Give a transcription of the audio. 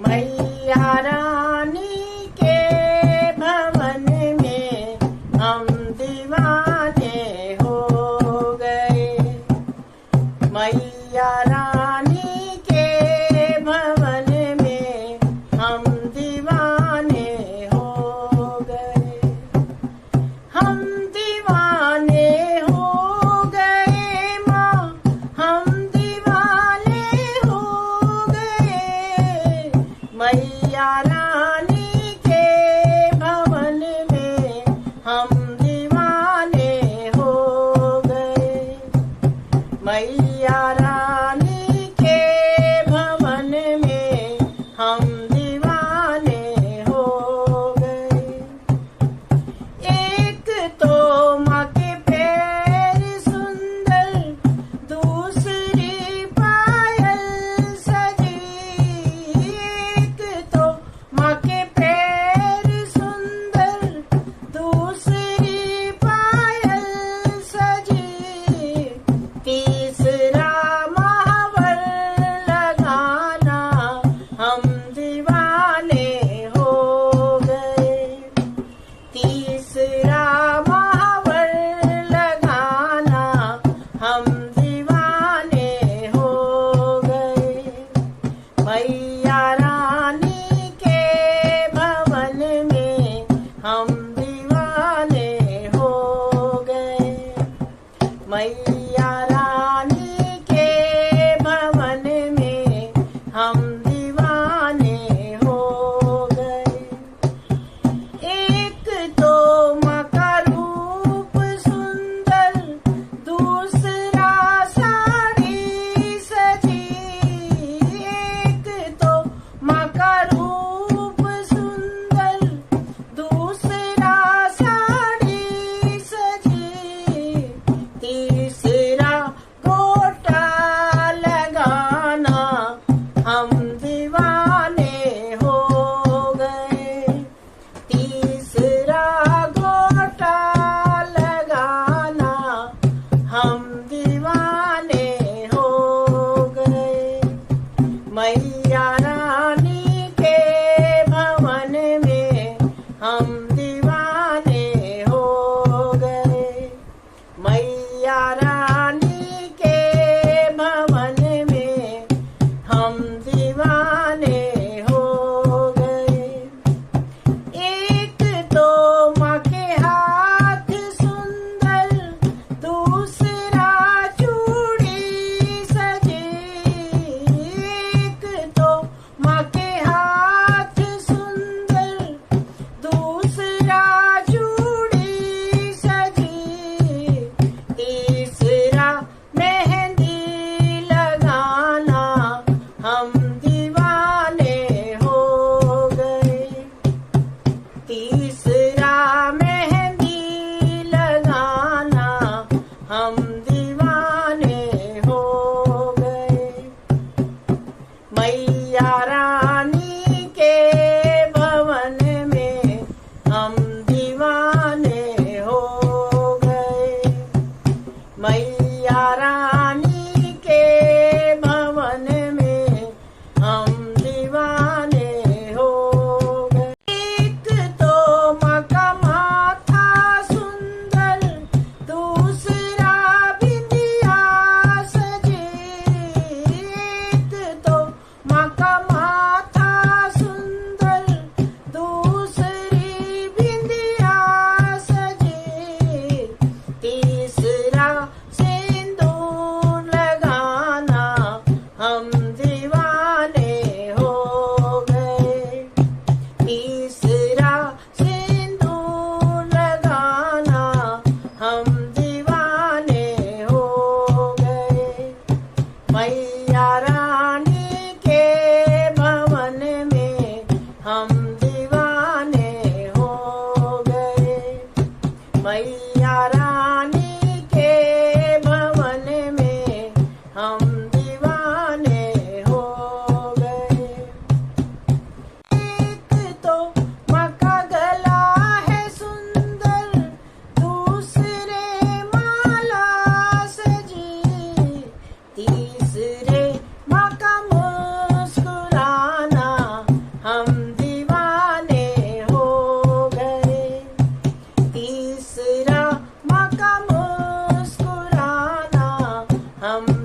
मैया रानी के भवन में हम दीवाने हो गए। मैया रानी के भवन में हम दीवाने हो गए। हम दीवाने हो गए माँ, हम दीवाने हो गए। मैया रानी के भवन में हम दीवाने हो गए। मैया रानी के भवन में हम दीवाने हो गए। एक तो माँ के पैर सुंदर, दूसरी पायल सजी। एक तो माँ के पैर सुंदर, दूसरी पायल सजी। तीसरा महावर लगाना हम दीवाने हो गए। तीसरा महावर लगाना हम दीवाने हो गए। मैया रानी के भवन में हम दीवाने हो गए। मैया रानी के भवन में हम दीवाने हो गए। एक तो माँ का रूप सुंदर, दूसरा साड़ी सजी। एक तो माँ का रूप सुंदर, दूसरा साड़ी सजी। तीसरा गोटा लगाना हम दीवाने हो गए। तीसरा गोटा लगाना हम दीवाने हो गए। मैया रानी के भवन में हम दीवाने हो गए। मैया रानी के भवन में हम दीवाने हो गए। एक तो माँ के हाथ सुंदर, दूसरा चूड़ी सजी। एक तो माँ के हाथ सुंदर, दूसरा चूड़ी सजी। तीसरा मेहंदी लगाना हम दीवाने हो गए। तीसरा मेहंदी लगाना हम दीवाने हो गए। मैया रानी के भवन में हम दीवाने हो गए। मैया रानी के भवन में हम दीवाने हो गए। एक तो माँ का माथा सुंदर, दूसरा बिंदिया सजी। एक तो माँ का माथा सुंदर, दूसरी बिंदिया सजी। तीसरा सिंदूर लगाना हम दीवाने हो गए। तीसरा सिंदूर लगाना हम दीवाने हो गए। मैया रानी के भवन में हम दीवाने हो गए। मैया रानी के भवन में हम दीवाने हो गए। एक तो माँ का गला है सुंदर, दूसरे माला सजी। तीसरे माँ का मुस्कुराना हम